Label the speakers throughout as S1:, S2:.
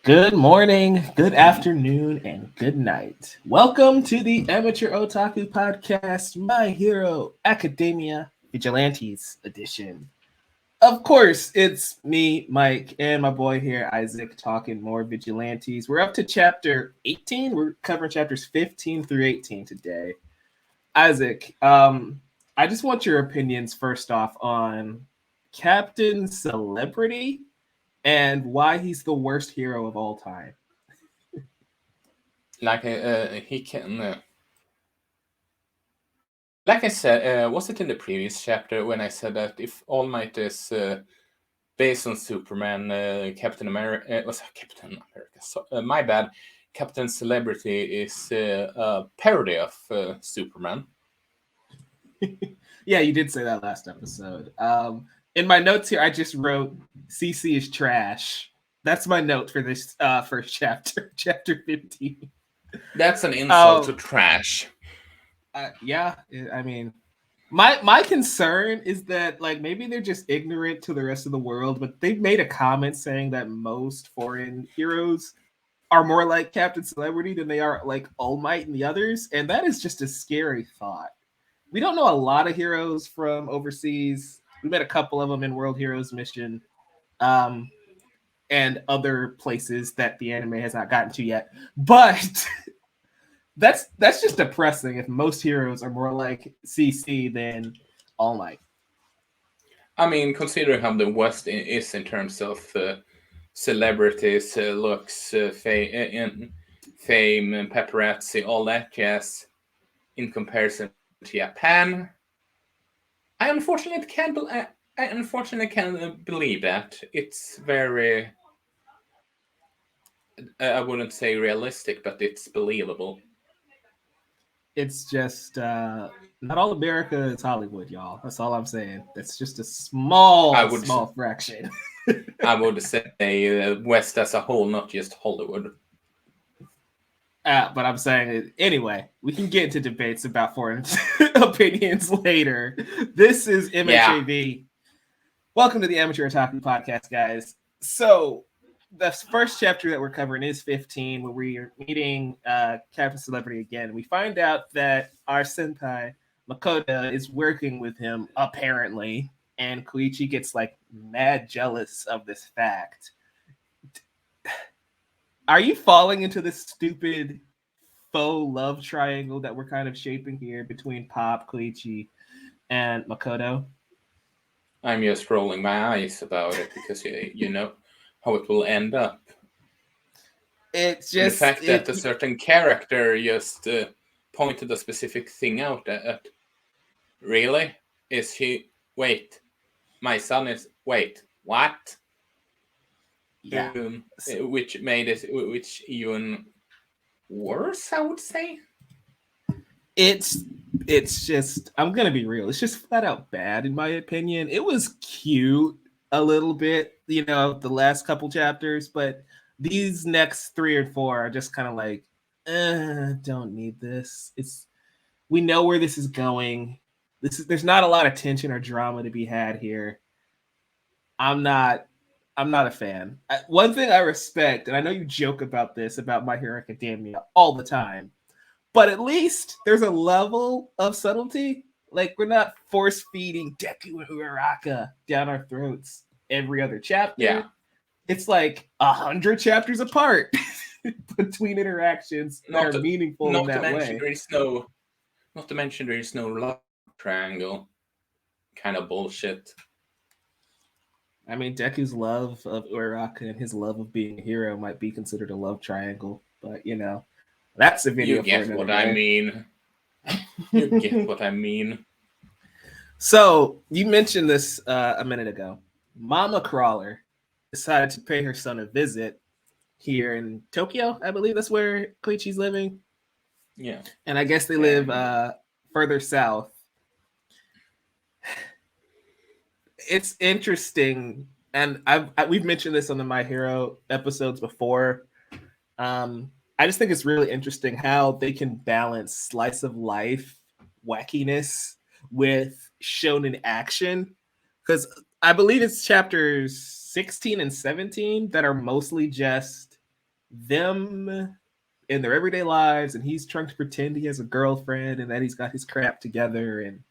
S1: Good morning, good afternoon, and good night. Welcome to the Amateur Otaku Podcast, My Hero Academia Vigilantes edition. Of course, it's me, Mike, and my boy here, Isaac, talking more Vigilantes. We're up to chapter 18. We're covering chapters 15 through 18 today. Isaac, I just want your opinions first off on Captain Celebrity and why he's the worst hero of all time.
S2: He can. Like I said, was it in the previous chapter when I said that if All Might is based on Superman, Captain America was Captain America. So, my bad. Captain Celebrity is a parody of Superman.
S1: Yeah, you did say that last episode. In my notes here, I just wrote CC is trash. That's my note for this first chapter, chapter 15.
S2: That's an insult to trash.
S1: Yeah, I mean, my concern is that like maybe they're just ignorant to the rest of the world, but they've made a comment saying that most foreign heroes are more like Captain Celebrity than they are like All Might and the others, and that is just a scary thought. We don't know a lot of heroes from overseas. We met a couple of them in World Heroes Mission, and other places that the anime has not gotten to yet. But that's just depressing if most heroes are more like CC than All Might.
S2: I mean, considering how the West is in terms of celebrities, looks, fame, and paparazzi, all that jazz, in comparison to Japan, I unfortunately can't believe that. It's very, I wouldn't say realistic, but it's believable.
S1: It's just not all America is Hollywood, y'all. That's all I'm saying. That's just a small fraction.
S2: I would say West as a whole, not just Hollywood.
S1: But I'm saying it anyway. We can get into debates about foreign opinions later. This is MHAV. Yeah. Welcome to the Amateur Otaku Podcast, guys. So the first chapter that we're covering is 15, where we are meeting Captain Celebrity again. We find out that our senpai Makoto is working with him apparently, and Koichi gets like mad jealous of this fact. Are you falling into this stupid faux love triangle that we're kind of shaping here between Pop, Koichi, and Makoto?
S2: I'm just rolling my eyes about it because you know how it will end up.
S1: It's just
S2: the fact that a certain character just pointed a specific thing out at. Really? Is he? Wait, my son is. Wait, what?
S1: Yeah.
S2: Which made it even worse, I would say.
S1: It's just, I'm gonna be real, it's just flat out bad in my opinion. It was cute a little bit, you know, the last couple chapters, but these next 3 or 4 are just kind of like, don't need this. We know where this is going. There's not a lot of tension or drama to be had here. I'm not a fan. One thing I respect, and I know you joke about this about My Hero Academia all the time, but at least there's a level of subtlety. Like, we're not force feeding Deku and Uraraka down our throats every other chapter.
S2: Yeah.
S1: It's like 100 chapters apart between interactions that are meaningful in that way.
S2: Not to mention there is no love triangle. Kind of bullshit.
S1: I mean, Deku's love of Uraraka and his love of being a hero might be considered a love triangle, but you know, that's a video.
S2: You get what I mean. You get what I mean.
S1: So you mentioned this a minute ago. Mama Crawler decided to pay her son a visit here in Tokyo. I believe that's where Koichi's living.
S2: Yeah.
S1: And I guess they live further south. It's interesting, and we've mentioned this on the My Hero episodes before. I just think it's really interesting how they can balance slice of life wackiness with shonen action, because I believe it's chapters 16 and 17 that are mostly just them in their everyday lives, and he's trying to pretend he has a girlfriend and that he's got his crap together and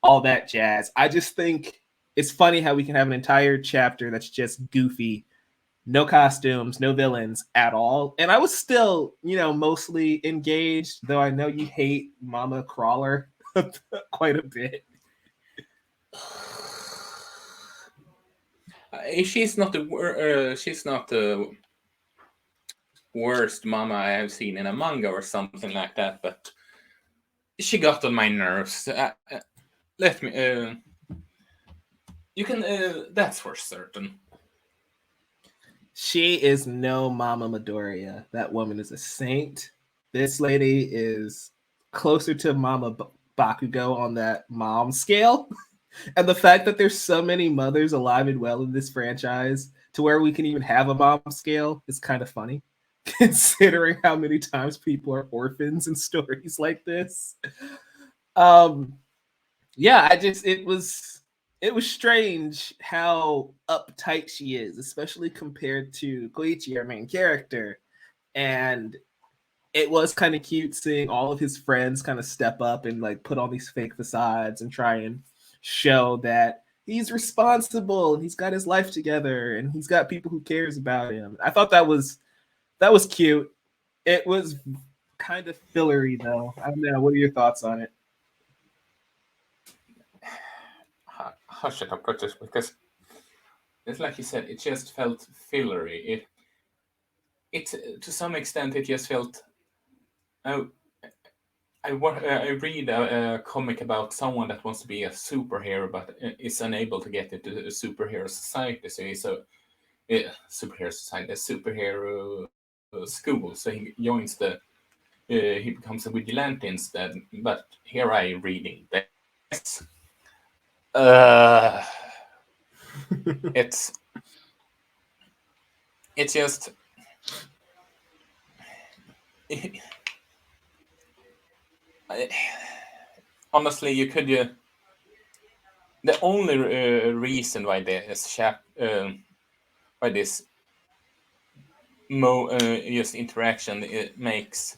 S1: all that jazz. I just think it's funny how we can have an entire chapter that's just goofy, no costumes, no villains at all. And I was still, mostly engaged, though I know you hate Mama Crawler quite a bit.
S2: She's not the worst mama I have seen in a manga or something like that, but she got on my nerves. Let me. You can. That's for certain.
S1: She is no Mama Midoriya. That woman is a saint. This lady is closer to Mama Bakugo on that mom scale. And the fact that there's so many mothers alive and well in this franchise to where we can even have a mom scale is kind of funny, considering how many times people are orphans in stories like this. Um, yeah, it was strange how uptight she is, especially compared to Koichi, our main character. And it was kind of cute seeing all of his friends kind of step up and like put on these fake facades and try and show that he's responsible and he's got his life together and he's got people who cares about him. I thought that was cute. It was kind of fillery though. I don't know. What are your thoughts on it?
S2: How should I put this? Because it's like you said, it just felt fillery. It to some extent it just felt. Oh, I read a comic about someone that wants to be a superhero but is unable to get into a superhero society. So he's a superhero society, a superhero school. So he joins he becomes a vigilante instead. But here I reading this. Uh, it's it's just. Honestly, you could. The only reason why why this just interaction it makes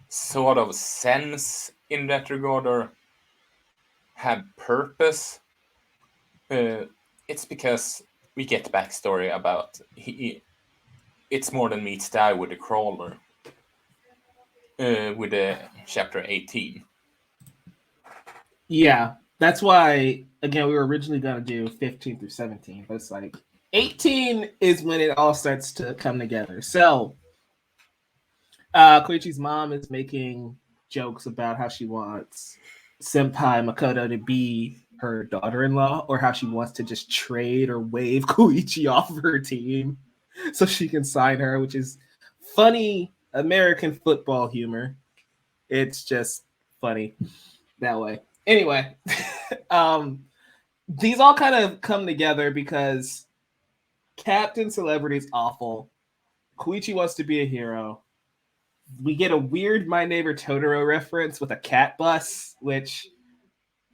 S2: sort of sense in that regard or have purpose. It's because we get backstory about it's more than meets the eye with the crawler. With the chapter 18.
S1: Yeah, that's why again we were originally gonna do 15 through 17, but it's like 18 is when it all starts to come together. So Koichi's mom is making jokes about how she wants Senpai Makoto to be her daughter-in-law, or how she wants to just trade or waive Koichi off of her team so she can sign her, which is funny American football humor. It's just funny that way. Anyway, um, these all kind of come together because Captain Celebrity is awful. Koichi wants to be a hero. We get a weird My Neighbor Totoro reference with a cat bus, which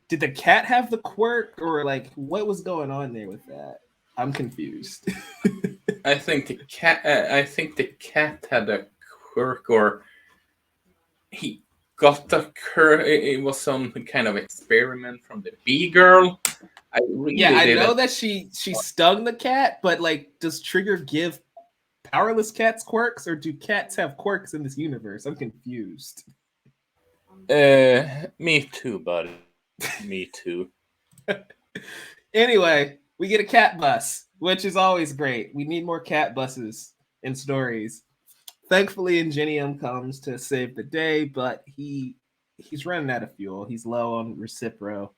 S1: did the cat have the quirk or like what was going on there with that? I'm confused.
S2: I think the cat. I think the cat had a quirk, or he got a quirk. It was some kind of experiment from the bee girl. I
S1: Yeah,
S2: really
S1: I know
S2: didn't.
S1: that she stung the cat, but like, does Trigger give powerless cats quirks, or do cats have quirks in this universe? I'm confused.
S2: Me too, buddy. Me too.
S1: Anyway, we get a cat bus, which is always great. We need more cat buses in stories. Thankfully, Ingenium comes to save the day, but he's running out of fuel. He's low on Recipro.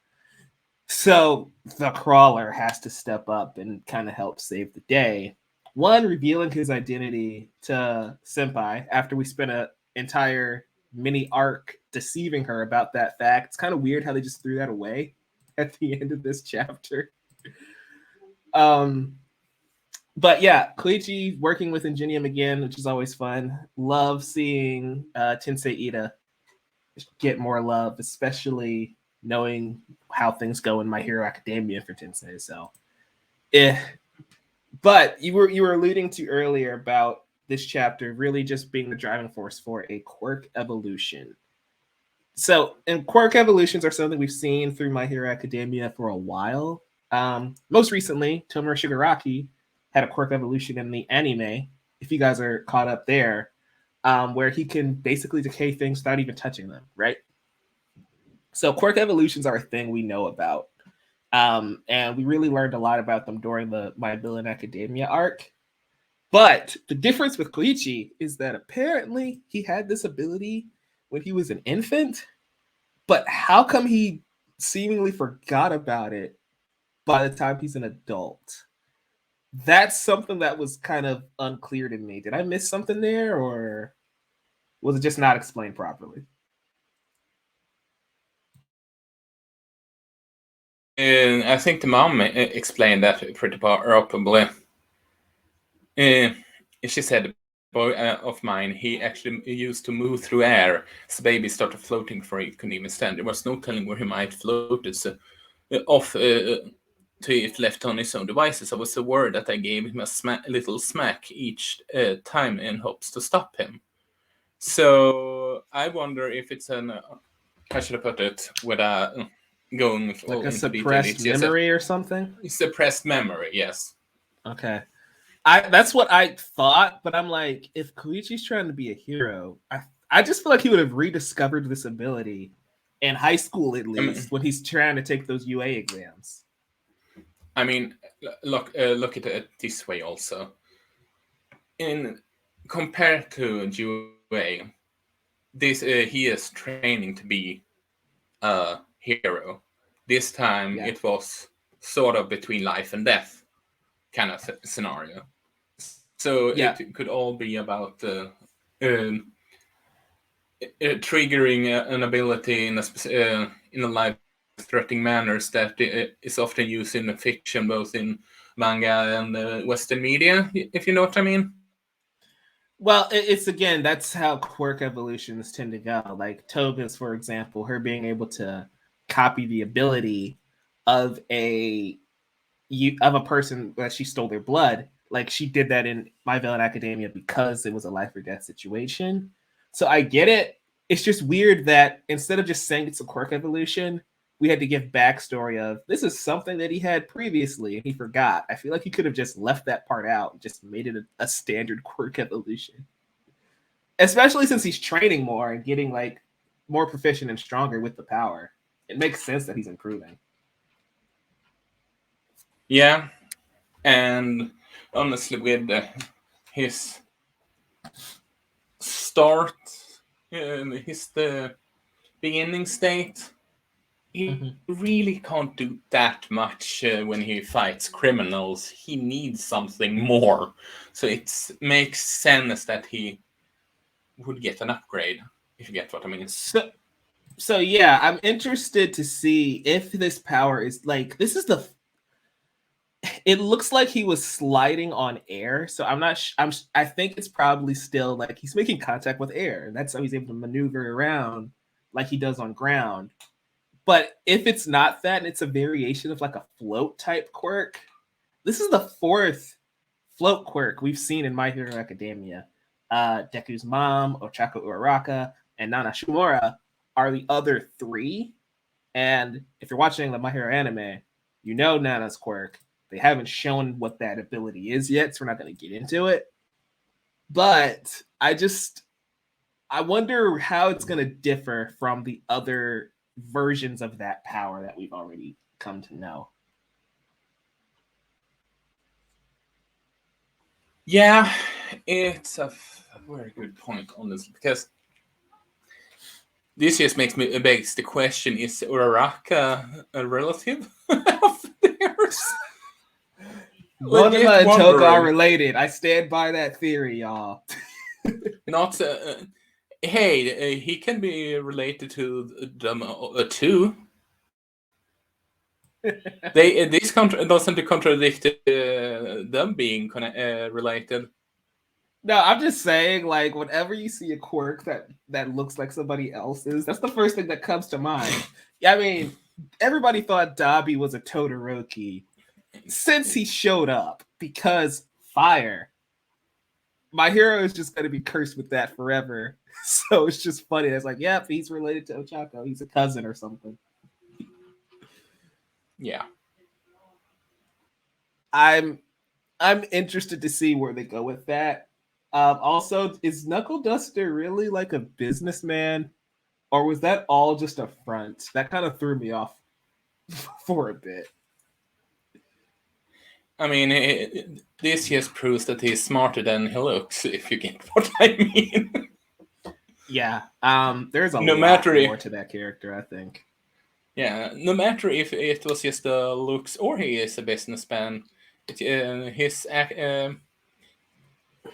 S1: So the crawler has to step up and kind of help save the day. One, revealing his identity to Senpai after we spent an entire mini arc deceiving her about that fact. It's kind of weird how they just threw that away at the end of this chapter. Um, but yeah, Koichi working with Ingenium again, which is always fun. Love seeing Tensei Ida get more love, especially knowing how things go in My Hero Academia for Tensei. So, but you were alluding to earlier about this chapter really just being the driving force for a quirk evolution. So, and quirk evolutions are something we've seen through My Hero Academia for a while. Most recently, Tomura Shigaraki had a quirk evolution in the anime. If you guys are caught up there, where he can basically decay things without even touching them, right? So quirk evolutions are a thing we know about. And we really learned a lot about them during the My Villain Academia arc. But the difference with Koichi is that apparently he had this ability when he was an infant, but how come he seemingly forgot about it by the time he's an adult? That's something that was kind of unclear to me. Did I miss something there, or was it just not explained properly?
S2: I think the mom explained that pretty properly. She said, "The boy of mine, he actually used to move through air. His baby started floating before he couldn't even stand. There was no telling where he might floated so, off to if left on his own devices. I was so worried that I gave him a little smack each time in hopes to stop him." So I wonder if it's an how should I put it without going
S1: Like a
S2: into detail?
S1: suppressed
S2: It's just a
S1: memory or something?
S2: suppressed memory. Yes.
S1: Okay. That's what I thought, but I'm like, if Koichi's trying to be a hero, I just feel like he would have rediscovered this ability in high school at
S2: I
S1: least
S2: mean,
S1: when he's trying to take those UA exams.
S2: I mean, look at it this way also. In compared to Jue, this he is training to be a hero. This time
S1: Yeah.
S2: it was sort of between life and death kind of scenario. So
S1: Yeah.
S2: it could all be about triggering an ability in a life-threatening manners that is often used in fiction, both in manga and Western media, if you know what I mean.
S1: Well, it's again, that's how quirk evolutions tend to go. Like Toga's, for example, her being able to copy the ability of a person that she stole their blood. Like she did that in My Villain Academia because it was a life or death situation. So I get it. It's just weird that instead of just saying it's a quirk evolution, we had to give backstory of this is something that he had previously and he forgot. I feel like he could have just left that part out and just made it a standard quirk evolution. Especially since he's training more and getting like more proficient and stronger with the power. It makes sense that he's improving.
S2: Yeah, and honestly, with his start, his the beginning state, he
S1: Mm-hmm.
S2: really can't do that much when he fights criminals. He needs something more, so it makes sense that he would get an upgrade. If you get what I mean.
S1: So yeah, I'm interested to see if this power is like this is the. It looks like he was sliding on air, so I'm not. I think it's probably still like he's making contact with air, and that's how he's able to maneuver around like he does on ground. But if it's not that, and it's a variation of like a float type quirk, this is the fourth float quirk we've seen in My Hero Academia. Deku's mom, Ochako Uraraka, and Nana Shimura are the other three. And if you're watching the My Hero anime, you know Nana's quirk. They haven't shown what that ability is yet, so we're not going to get into it. But I wonder how it's going to differ from the other versions of that power that we've already come to know.
S2: Yeah, it's a very good point, honestly, because this just begs the question: is Uraraka a relative of theirs?
S1: Monoma
S2: Legit
S1: and Toga are
S2: wondering.
S1: related. I stand by that theory, y'all.
S2: Not. Hey, he can be related to them too. They this doesn't contradict them being related.
S1: No, I'm just saying, like, whenever you see a quirk that looks like somebody else's, that's the first thing that comes to mind. I mean, everybody thought Dabi was a Todoroki since he showed up because fire. My hero is just going to be cursed with that forever. So it's just funny. It's like, yep, he's related to Ochako. He's a cousin or something.
S2: Yeah.
S1: I'm interested to see where they go with that. Also, is Knuckle Duster really like a businessman, or was that all just a front? That kind of threw me off for a bit.
S2: I mean, this just proves that he's smarter than he looks, if you get what I mean.
S1: Yeah, there's a
S2: No
S1: lot
S2: matter
S1: more
S2: if,
S1: to that character, I think.
S2: yeah, no matter if it was just the looks or he is a businessman,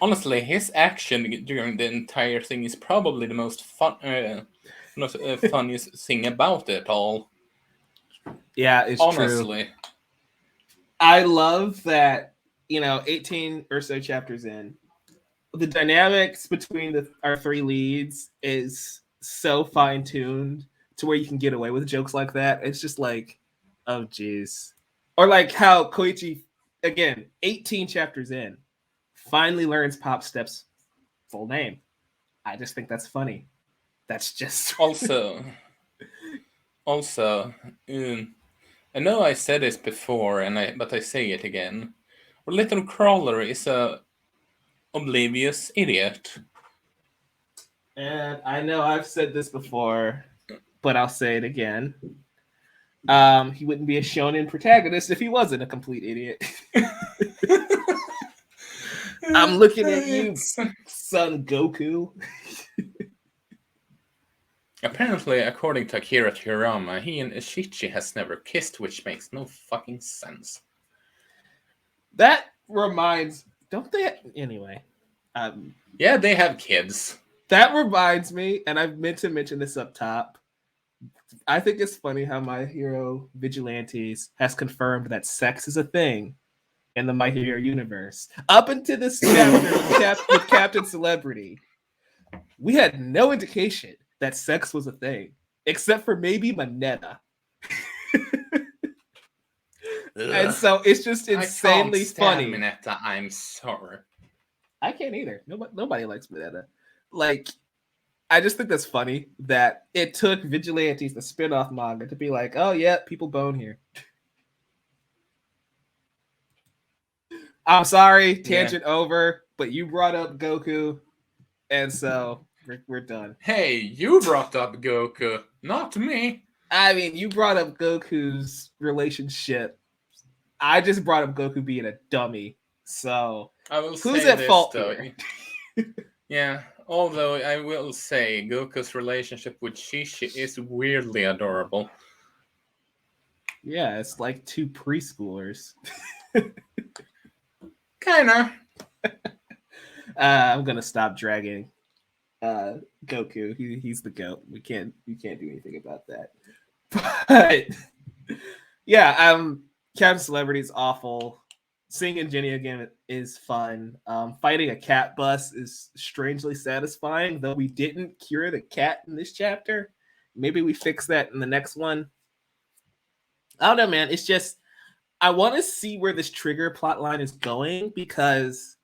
S2: honestly, his action during the entire thing is probably the most funniest thing about it all.
S1: Yeah, it's true.
S2: Honestly,
S1: I love that, 18 or so chapters in, the dynamics between our three leads is so fine tuned to where you can get away with jokes like that. It's just like, oh geez. Or like how Koichi, again, 18 chapters in, finally learns Pop Step's full name. I just think that's funny. That's just
S2: also, I know I said this before, but I say it again. Our little crawler is a oblivious idiot.
S1: And I know I've said this before, but I'll say it again. He wouldn't be a shonen protagonist if he wasn't a complete idiot. I'm looking at you, son Goku.
S2: Apparently, according to Akira Toriyama, he and Ishichi has never kissed, which makes no fucking sense.
S1: That reminds, don't they? Anyway.
S2: Yeah, they have kids.
S1: That reminds me, and I've meant to mention this up top. I think it's funny how My Hero Vigilantes has confirmed that sex is a thing in the My Hero universe. Up until this chapter with Captain Celebrity, we had no indication that sex was a thing, except for maybe Manetta. And so it's just insanely funny.
S2: Mineta, I'm sorry.
S1: I can't either. Nobody likes Manetta. Like, I just think that's funny that it took Vigilantes, the spin-off manga, to be like, oh yeah, people bone here. I'm sorry, tangent over, but you brought up Goku, and so we're done.
S2: Hey, you brought up Goku, not me.
S1: I mean, you brought up Goku's relationship. I just brought up Goku being a dummy. So who's at fault here?
S2: Yeah, although I will say Goku's relationship with Shishi is weirdly adorable.
S1: Yeah, it's like two preschoolers.
S2: Kinda.
S1: I'm gonna stop dragging Goku. He's the GOAT. We can't do anything about that. But yeah, Captain Celebrity is awful. Seeing Ingenia again is fun. Fighting a cat bus is strangely satisfying, though we didn't cure the cat in this chapter. Maybe we fix that in the next one. I don't know, man. It's just, I want to see where this trigger plotline is going, because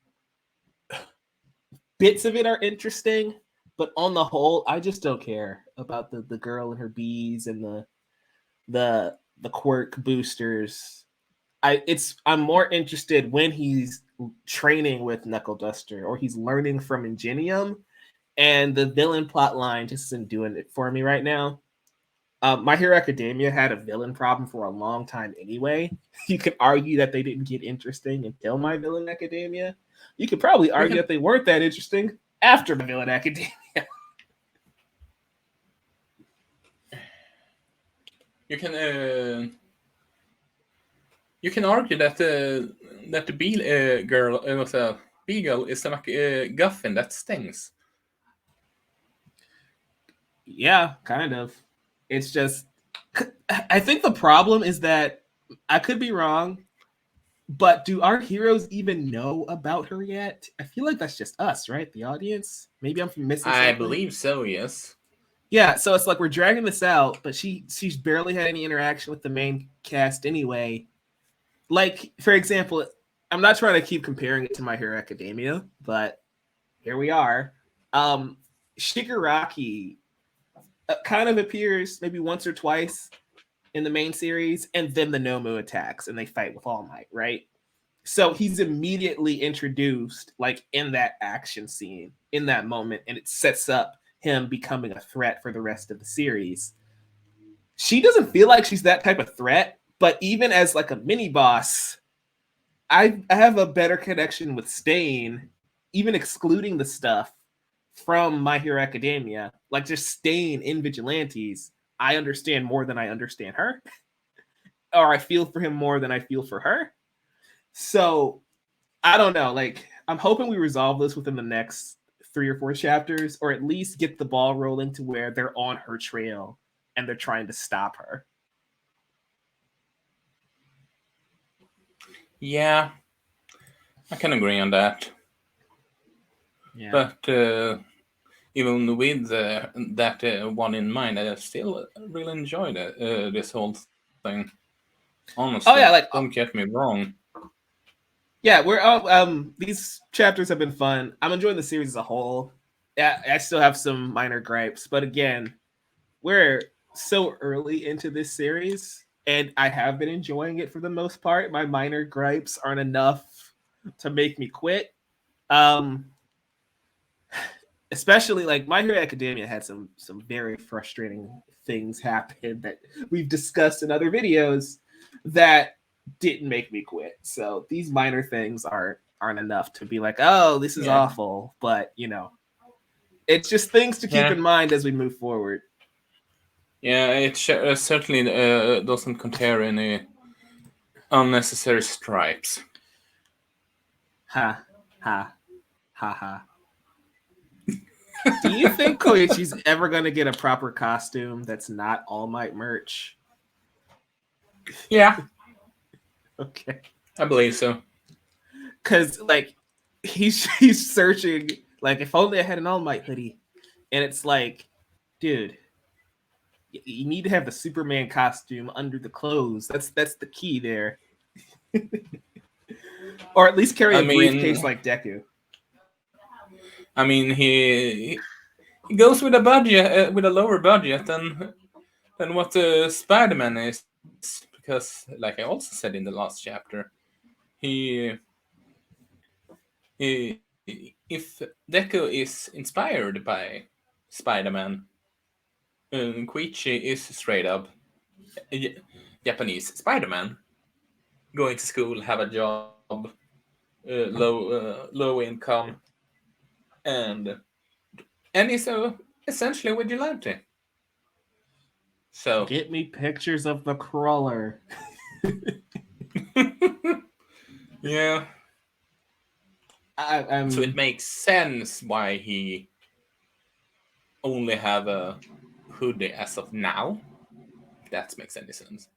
S1: bits of it are interesting, but on the whole, I just don't care about the girl and her bees and the quirk boosters. I'm more interested when he's training with Knuckle Duster or he's learning from Ingenium, and the villain plot line just isn't doing it for me right now. My Hero Academia had a villain problem for a long time anyway. You could argue that they didn't get interesting until My Villain Academia. You could probably argue that they weren't that interesting after My Villain Academia.
S2: You can argue that the girl was a beagle is a guffin that stings.
S1: Yeah, kind of. It's just, I think the problem is that, I could be wrong, but do our heroes even know about her yet? I feel like that's just us, right? The audience? Maybe I'm missing something.
S2: I believe so, yes.
S1: Yeah, so it's like we're dragging this out, but she's barely had any interaction with the main cast anyway. Like, for example, I'm not trying to keep comparing it to My Hero Academia, but here we are. Um, Shigaraki kind of appears maybe once or twice in the main series, and then the Nomu attacks and they fight with All Might, right? So he's immediately introduced like in that action scene, in that moment, and it sets up him becoming a threat for the rest of the series. She doesn't feel like she's that type of threat, but even as like a mini boss, I have a better connection with Stain, even excluding the stuff from My Hero Academia, like just Stain in Vigilantes. I understand more than I understand her, or I feel for him more than I feel for her. So I don't know. Like, I'm hoping we resolve this within the next 3 or 4 chapters, or at least get the ball rolling to where they're on her trail and they're trying to stop her.
S2: Yeah, I can agree on that.
S1: Yeah.
S2: But even with that one in mind, I still really enjoyed this whole thing. Honestly,
S1: Oh yeah, like
S2: don't get me wrong.
S1: yeah, we're these chapters have been fun. I'm enjoying the series as a whole. Yeah, I still have some minor gripes, but again, we're so early into this series, and I have been enjoying it for the most part. My minor gripes aren't enough to make me quit. Um, especially like My Hero Academia had some very frustrating things happen that we've discussed in other videos that didn't make me quit. So these minor things aren't enough to be like, oh, this is
S2: Yeah,
S1: awful. But it's just things to keep
S2: yeah,
S1: in mind as we move forward.
S2: yeah. It certainly doesn't contain any unnecessary stripes.
S1: Ha ha ha ha. Do you think Koichi's ever gonna get a proper costume that's not All Might merch?
S2: Yeah,
S1: Okay.
S2: I believe so.
S1: Cause like he's searching like if only I had an All Might hoodie. And it's like, dude, you need to have the Superman costume under the clothes. That's the key there. Or at least carry
S2: I
S1: a
S2: mean,
S1: briefcase like Deku.
S2: I mean, he goes with a budget, with a lower budget than what Spider-Man is, because, like I also said in the last chapter, he, if Deku is inspired by Spider-Man, Koichi is straight up Japanese Spider-Man, going to school, have a job, low income, and he's essentially a vigilante. So
S1: Get me pictures of the crawler.
S2: yeah, so it
S1: I'm
S2: makes sense why he only have a hoodie as of now. If that makes any sense.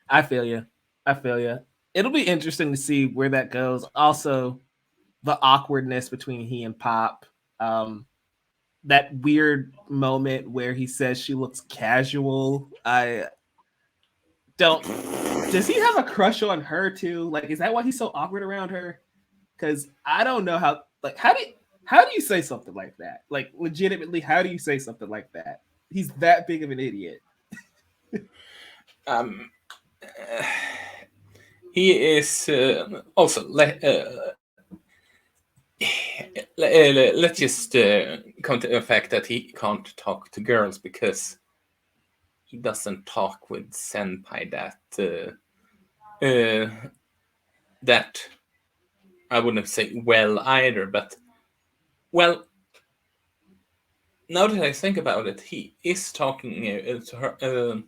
S1: I feel you. I feel you. It'll be interesting to see where that goes. Also, the awkwardness between he and Pop. Um, that weird moment where he says she looks casual. I don't. Does he have a crush on her too? Like, is that why he's so awkward around her? Because I don't know how. Like, how do you say something like that? Like, legitimately, how do you say something like that? He's that big of an idiot.
S2: Um, he is also let's just come to the fact that he can't talk to girls because he doesn't talk with senpai that I wouldn't say well either, but well, now that I think about it, he is talking to her.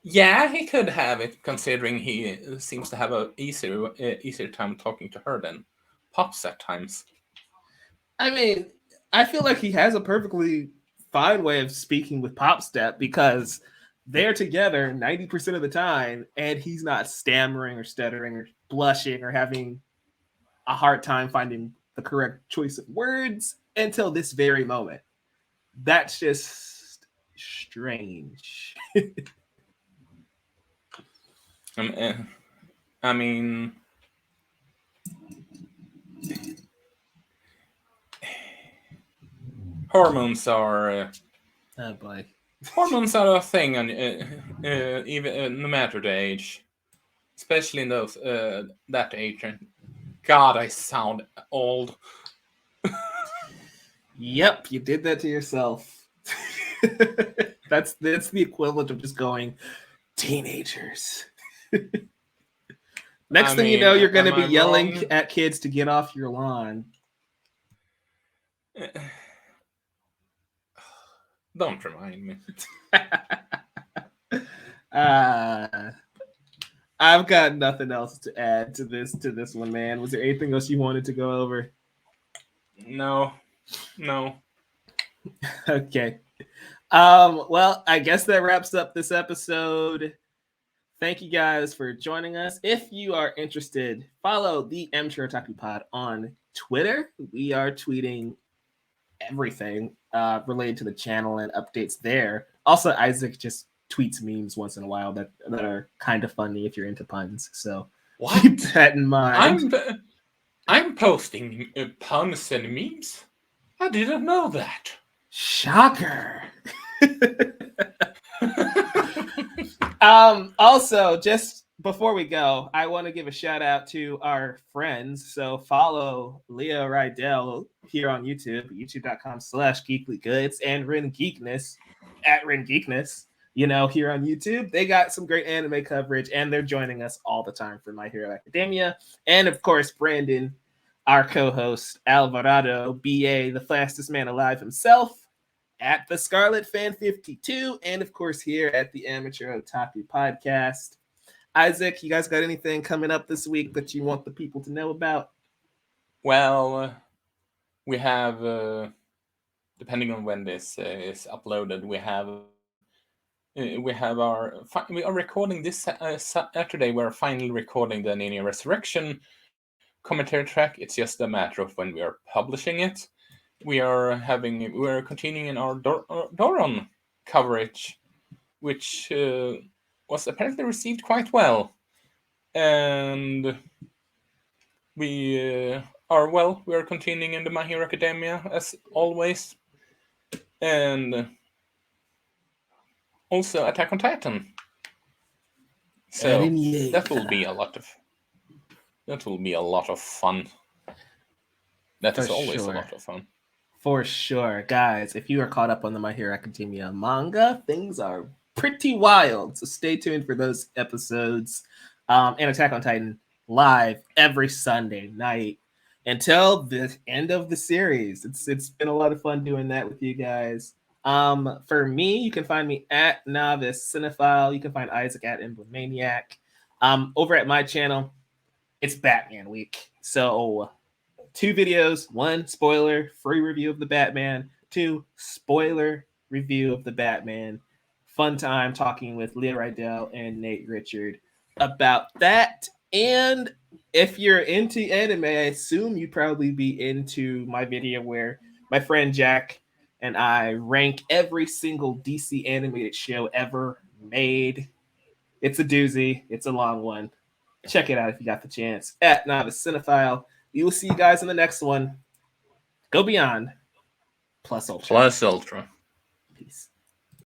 S2: Yeah, he could have it, considering he seems to have a easier time talking to her than Pops at times.
S1: I mean, I feel like he has a perfectly fine way of speaking with Pop Step because they're together 90% of the time, and he's not stammering or stuttering or blushing or having a hard time finding the correct choice of words until this very moment. That's just strange.
S2: Um, uh, I mean, hormones are
S1: Oh boy.
S2: hormones are a thing, and even no matter the age, especially in those that age. And God, I sound old.
S1: Yep, you did that to yourself. That's the equivalent of just going teenagers. Next thing you know, you're going to be yelling
S2: wrong?
S1: at kids to get off your lawn.
S2: Don't remind me.
S1: I've got nothing else to add to this one, man. Was there anything else you wanted to go over?
S2: No.
S1: Okay. Well, I guess that wraps up this episode. Thank you guys for joining us. If you are interested, follow the Amateur Otaku Pod on Twitter. We are tweeting everything related to the channel and updates there. Also, Isaac just tweets memes once in a while that are kind of funny if you're into puns. So keep that in mind.
S2: I'm posting puns and memes. I didn't know that.
S1: Shocker. Also, just before we go, I want to give a shout out to our friends. So follow Leah Rydell here on YouTube, youtube.com/geeklygoods, and Ren Geekness at Ren Geekness, here on YouTube. They got some great anime coverage, and they're joining us all the time for My Hero Academia. And of course, Brandon, our co-host, Alvarado, BA, the fastest man alive himself, at the Scarlet Fan 52, and of course here at the Amateur Otaku Podcast. Isaac, you guys got anything coming up this week that you want the people to know about?
S2: Well, we have, depending on when this is uploaded, we are recording this Saturday. We're finally recording the Ninja Resurrection commentary track. It's just a matter of when we are publishing it. We are continuing our Doron coverage, which was apparently received quite well, and we are continuing in the My Hero Academia as always, and also Attack on Titan. So that will be a lot of fun. That is always a lot of fun.
S1: For sure. Guys, if you are caught up on the My Hero Academia manga, things are pretty wild. So stay tuned for those episodes. And Attack on Titan live every Sunday night until the end of the series. It's been a lot of fun doing that with you guys. For me, you can find me at Novice Cinephile. You can find Isaac at Emblem Maniac. Over at my channel, it's Batman week. So 2 videos, 1 spoiler, free review of the Batman, 2 spoiler review of the Batman. Fun time talking with Leah Rydell and Nate Richard about that. And if you're into anime, I assume you'd probably be into my video where my friend Jack and I rank every single DC animated show ever made. It's a doozy. It's a long one. Check it out if you got the chance. At Novice Cinephile. We will see you guys in the next one. Go beyond. Plus Ultra.
S2: Plus Ultra.